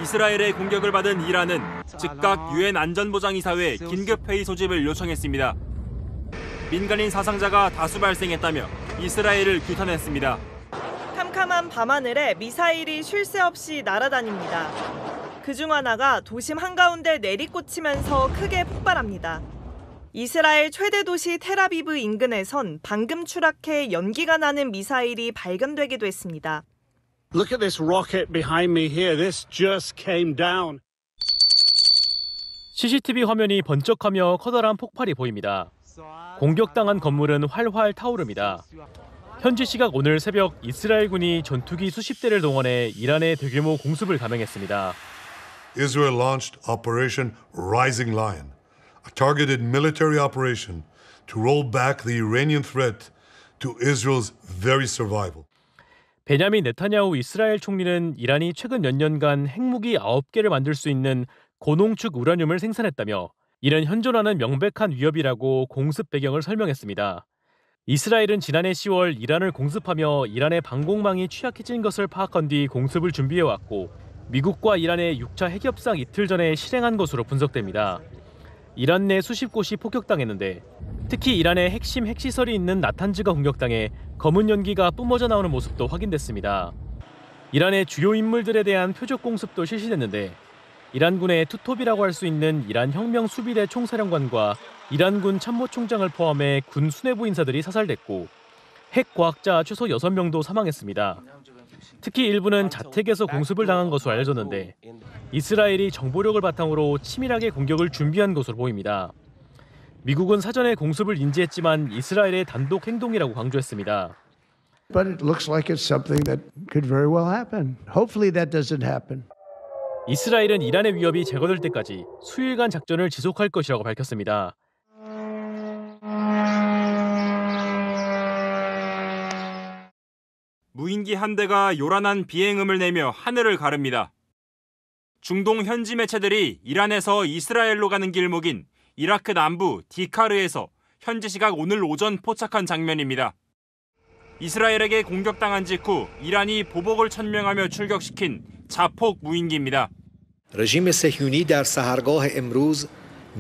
이스라엘의 공격을 받은 이란은 즉각 유엔 안전보장이사회에 긴급회의 소집을 요청했습니다. 민간인 사상자가 다수 발생했다며 이스라엘을 규탄했습니다. 캄캄한 밤하늘에 미사일이 쉴 새 없이 날아다닙니다. 그중 하나가 도심 한가운데 내리꽂히면서 크게 폭발합니다. 이스라엘 최대 도시 텔아비브 인근에선 방금 추락해 연기가 나는 미사일이 발견되기도 했습니다. Look at this rocket behind me here. This just came down. CCTV 화면이 번쩍하며 커다란 폭발이 보입니다. 공격당한 건물은 활활 타오릅니다. 현지 시각 오늘 새벽 이스라엘군이 전투기 수십 대를 동원해 이란의 대규모 공습을 감행했습니다. Israel launched Operation Rising Lion, a targeted military operation to roll back the Iranian threat to Israel's very survival. 베냐민 네타냐후 이스라엘 총리는 이란이 최근 몇 년간 핵무기 9개를 만들 수 있는 고농축 우라늄을 생산했다며 이는 현존하는 명백한 위협이라고 공습 배경을 설명했습니다. 이스라엘은 지난해 10월 이란을 공습하며 이란의 방공망이 취약해진 것을 파악한 뒤 공습을 준비해왔고 미국과 이란의 6차 핵협상 이틀 전에 실행한 것으로 분석됩니다. 이란 내 수십 곳이 폭격당했는데 특히 이란의 핵심 핵시설이 있는 나탄즈가 공격당해 검은 연기가 뿜어져 나오는 모습도 확인됐습니다. 이란의 주요 인물들에 대한 표적 공습도 실시됐는데 이란군의 투톱이라고 할 수 있는 이란 혁명 수비대 총사령관과 이란군 참모총장을 포함해 군 수뇌부 인사들이 사살됐고 핵과학자 최소 6명도 사망했습니다. 특히 일부는 자택에서 공습을 당한 것으로 알려졌는데 이스라엘이 정보력을 바탕으로 치밀하게 공격을 준비한 것으로 보입니다. 미국은 사전에 공습을 인지했지만 이스라엘의 단독 행동이라고 강조했습니다. But it looks like it's something that could very well happen. Hopefully that doesn't happen. 이스라엘은 이란의 위협이 제거될 때까지 수일간 작전을 지속할 것이라고 밝혔습니다. 무인기 한 대가 요란한 비행음을 내며 하늘을 가릅니다. 중동 현지 매체들이 이란에서 이스라엘로 가는 길목인 이라크 남부 디카르에서 현지 시각 오늘 오전 포착한 장면입니다. 이스라엘에게 공격당한 직후 이란이 보복을 천명하며 출격시킨 자폭 무인기입니다. رژیم صهیونی در سحرگاه امروز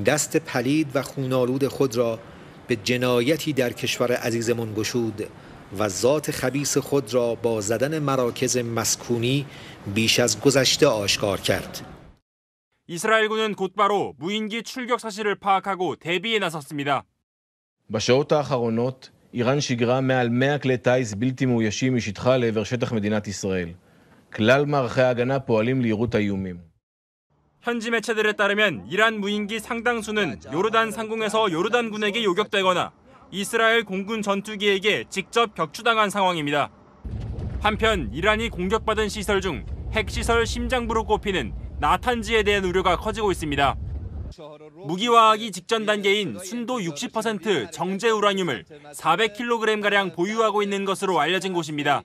دست پلید و خون‌آلود خود را به جنایتی در کشور عزیزمان گشود و ذات خبیث خود را با زدن مراکز مسکونی بیش از گذشته آشکار کرد. 이스라엘군은 곧바로 무인기 출격 사실을 파악하고 대비에 나섰습니다. בשעות האחרונות איראן שיגרה מעל 100 כלי טיס בלתי מאוישים משטחה לעבר שטח מדינת ישראל. כלל מערכי ההגנה פועלים ליירוט האיומים. 현지 매체들에 따르면 이란 무인기 상당수는 요르단 상공에서 요르단군에게 요격되거나 이스라엘 공군 전투기에게 직접 격추당한 상황입니다. 한편 이란이 공격받은 시설 중 핵시설 심장부로 꼽히는 나탄지에 대한 우려가 커지고 있습니다. 무기화하기 직전 단계인 순도 60% 정제 우라늄을 400kg가량 보유하고 있는 것으로 알려진 곳입니다.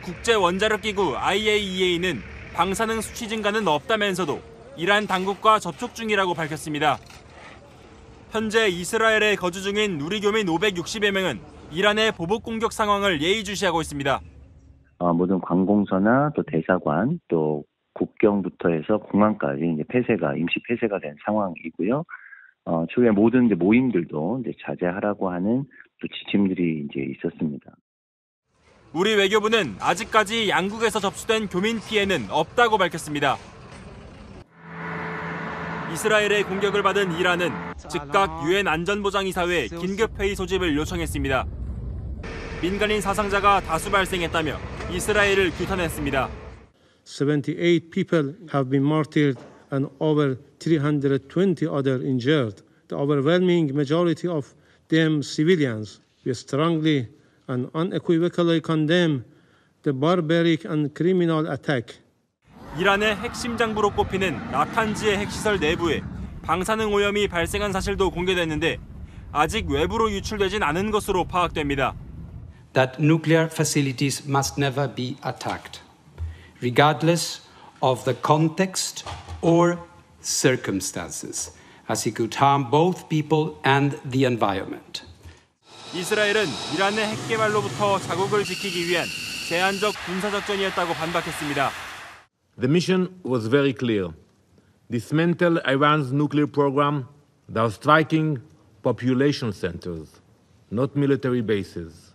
국제원자력기구 IAEA는 방사능 수치 증가는 없다면서도 이란 당국과 접촉 중이라고 밝혔습니다. 현재 이스라엘에 거주 중인 누리교민 560여 명은 이란의 보복 공격 상황을 예의주시하고 있습니다. 모든 관공서나 또 대사관 또 국경부터 해서 공항까지 이제 폐쇄가 임시 폐쇄가 된 상황이고요. 추후에 모든 이제 모임들도 이제 자제하라고 하는 또 지침들이 이제 있었습니다. 우리 외교부는 아직까지 양국에서 접수된 교민 피해는 없다고 밝혔습니다. 이스라엘의 공격을 받은 이란은 즉각 유엔 안전보장이사회에 긴급회의 소집을 요청했습니다. 민간인 사상자가 다수 발생했다며 이스라엘을 규탄했습니다. 78 people have been martyred and over 320 others injured. The overwhelming majority of them civilians. We strongly and unequivocally condemn the barbaric and criminal attack. 이란의 핵심 장부로 꼽히는 나탄지의 핵시설 내부에 방사능 오염이 발생한 사실도 공개됐는데 아직 외부로 유출되진 않은 것으로 파악됩니다. That nuclear facilities must never be attacked, regardless of the context or circumstances, as it could harm both people and the environment. 이스라엘은 이란의 핵 개발로부터 자국을 지키기 위한 제한적 군사작전이었다고 반박했습니다. The mission was very clear. Dismantle Iran's nuclear program without striking population centers, not military bases.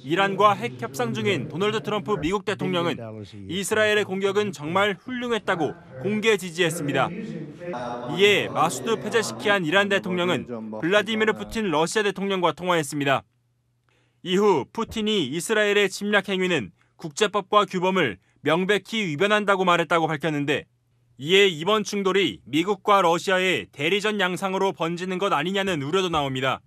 이란과 핵 협상 중인 도널드 트럼프 미국 대통령은 이스라엘의 공격은 정말 훌륭했다고 공개 지지했습니다. 이에 마수드 페제시키안 이란 대통령은 블라디미르 푸틴 러시아 대통령과 통화했습니다. 이후 푸틴이 이스라엘의 침략 행위는 국제법과 규범을 명백히 위반한다고 말했다고 밝혔는데, 이에 이번 충돌이 미국과 러시아의 대리전 양상으로 번지는 것 아니냐는 우려도 나옵니다.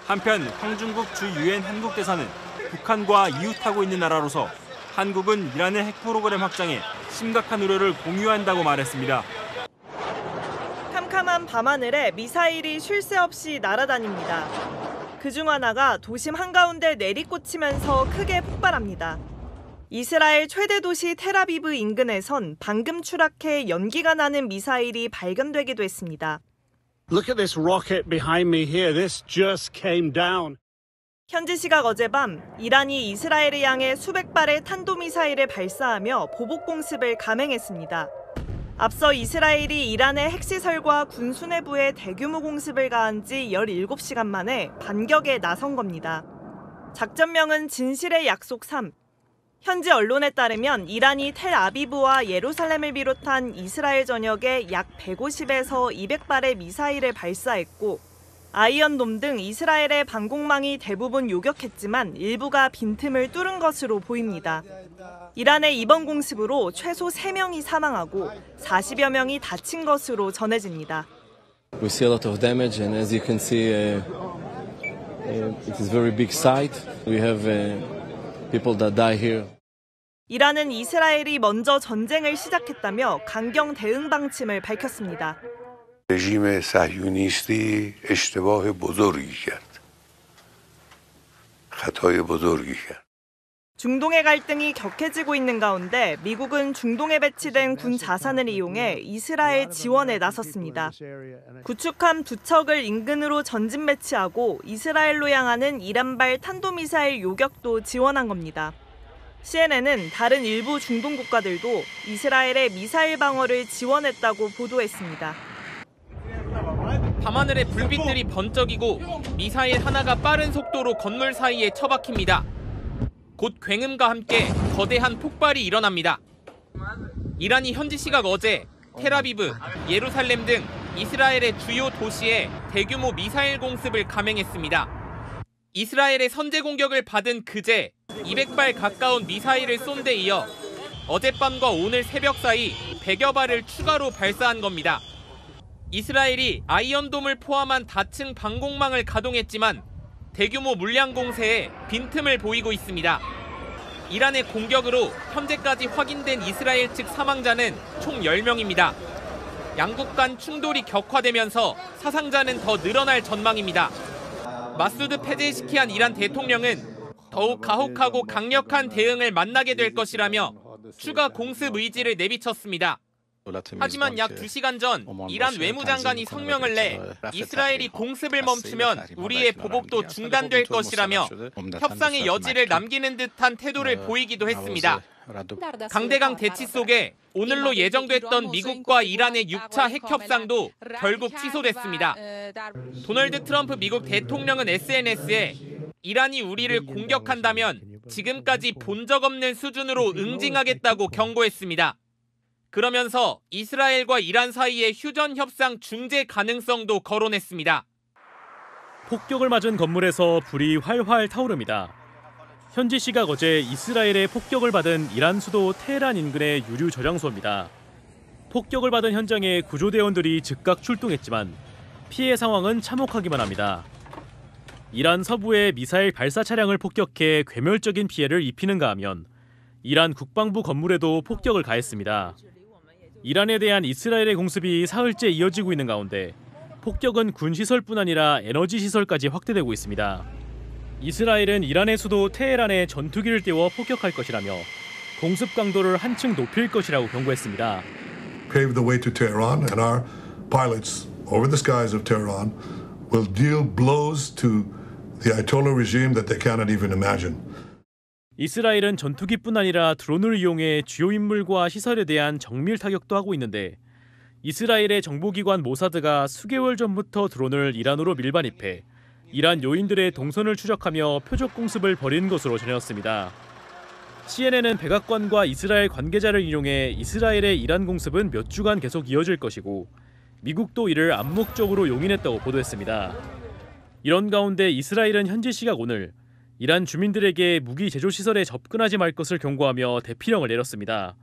한편 황중국 주 유엔 한국대사는 북한과 이웃하고 있는 나라로서 한국은 이란의 핵 프로그램 확장에 심각한 우려를 공유한다고 말했습니다. 캄캄한 밤하늘에 미사일이 쉴 새 없이 날아다닙니다. 그중 하나가 도심 한가운데 내리꽂히면서 크게 폭발합니다. 이스라엘 최대 도시 텔아비브 인근에선 방금 추락해 연기가 나는 미사일이 발견되기도 했습니다. Look at this rocket behind me here. This just came down. 현지 시각 어젯밤 이란이 이스라엘을 향해 수백 발의 탄도미사일을 발사하며 보복 공습을 감행했습니다. 앞서 이스라엘이 이란의 핵시설과 군수내부에 대규모 공습을 가한 지 17시간 만에 반격에 나선 겁니다. 작전명은 진실의 약속 3. 현지 언론에 따르면 이란이 텔아비브와 예루살렘을 비롯한 이스라엘 전역에 약 150에서 200발의 미사일을 발사했고, 아이언돔 등 이스라엘의 방공망이 대부분 요격했지만 일부가 빈틈을 뚫은 것으로 보입니다. 이란의 이번 공습으로 최소 3명이 사망하고 40여 명이 다친 것으로 전해집니다. We see a lot of damage, and as you can see, it is a very big site. We have people that die here. 이란은 이스라엘이 먼저 전쟁을 시작했다며 강경 대응 방침을 밝혔습니다. رژیم صهیونیستی اشتباه بزرگی کرد. خطای بزرگی کرد. 중동의 갈등이 격해지고 있는 가운데 미국은 중동에 배치된 군 자산을 이용해 이스라엘 지원에 나섰습니다. 구축함 2척을 인근으로 전진 배치하고 이스라엘로 향하는 이란발 탄도미사일 요격도 지원한 겁니다. CNN은 다른 일부 중동 국가들도 이스라엘의 미사일 방어를 지원했다고 보도했습니다. 밤하늘에 불빛들이 번쩍이고 미사일 하나가 빠른 속도로 건물 사이에 처박힙니다. 곧 굉음과 함께 거대한 폭발이 일어납니다. 이란이 현지 시각 어제 텔아비브, 예루살렘 등 이스라엘의 주요 도시에 대규모 미사일 공습을 감행했습니다. 이스라엘의 선제 공격을 받은 그제 200발 가까운 미사일을 쏜 데 이어 어젯밤과 오늘 새벽 사이 100여 발을 추가로 발사한 겁니다. 이스라엘이 아이언돔을 포함한 다층 방공망을 가동했지만 대규모 물량 공세에 빈틈을 보이고 있습니다. 이란의 공격으로 현재까지 확인된 이스라엘 측 사망자는 총 10명입니다. 양국 간 충돌이 격화되면서 사상자는 더 늘어날 전망입니다. 마수드 페제시키안 이란 대통령은 더욱 가혹하고 강력한 대응을 만나게 될 것이라며 추가 공습 의지를 내비쳤습니다. 하지만 약 2시간 전 이란 외무장관이 성명을 내 이스라엘이 공습을 멈추면 우리의 보복도 중단될 것이라며 협상의 여지를 남기는 듯한 태도를 보이기도 했습니다. 강대강 대치 속에 오늘로 예정됐던 미국과 이란의 6차 핵 협상도 결국 취소됐습니다. 도널드 트럼프 미국 대통령은 SNS에 이란이 우리를 공격한다면 지금까지 본 적 없는 수준으로 응징하겠다고 경고했습니다. 그러면서 이스라엘과 이란 사이의 휴전 협상 중재 가능성도 거론했습니다. 폭격을 맞은 건물에서 불이 활활 타오릅니다. 현지 시각 어제 이스라엘의 폭격을 받은 이란 수도 테헤란 인근의 유류 저장소입니다. 폭격을 받은 현장에 구조대원들이 즉각 출동했지만 피해 상황은 참혹하기만 합니다. 이란 서부의 미사일 발사 차량을 폭격해 괴멸적인 피해를 입히는가 하면 이란 국방부 건물에도 폭격을 가했습니다. 이란에 대한 이스라엘의 공습이 사흘째 이어지고 있는 가운데 폭격은 군 시설뿐 아니라 에너지 시설까지 확대되고 있습니다. 이스라엘은 이란의 수도 테헤란에 전투기를 띄워 폭격할 것이라며 공습 강도를 한층 높일 것이라고 경고했습니다. Pave the way to Tehran, and our pilots over the skies of Tehran will deal blows to the Ayatollah regime that they cannot even imagine. 이스라엘은 전투기뿐 아니라 드론을 이용해 주요 인물과 시설에 대한 정밀 타격도 하고 있는데 이스라엘의 정보기관 모사드가 수개월 전부터 드론을 이란으로 밀반입해 이란 요인들의 동선을 추적하며 표적 공습을 벌인 것으로 전했습니다. CNN은 백악관과 이스라엘 관계자를 인용해 이스라엘의 이란 공습은 몇 주간 계속 이어질 것이고 미국도 이를 암묵적으로 용인했다고 보도했습니다. 이런 가운데 이스라엘은 현지 시각 오늘 이란 주민들에게 무기 제조 시설에 접근하지 말 것을 경고하며 대피령을 내렸습니다.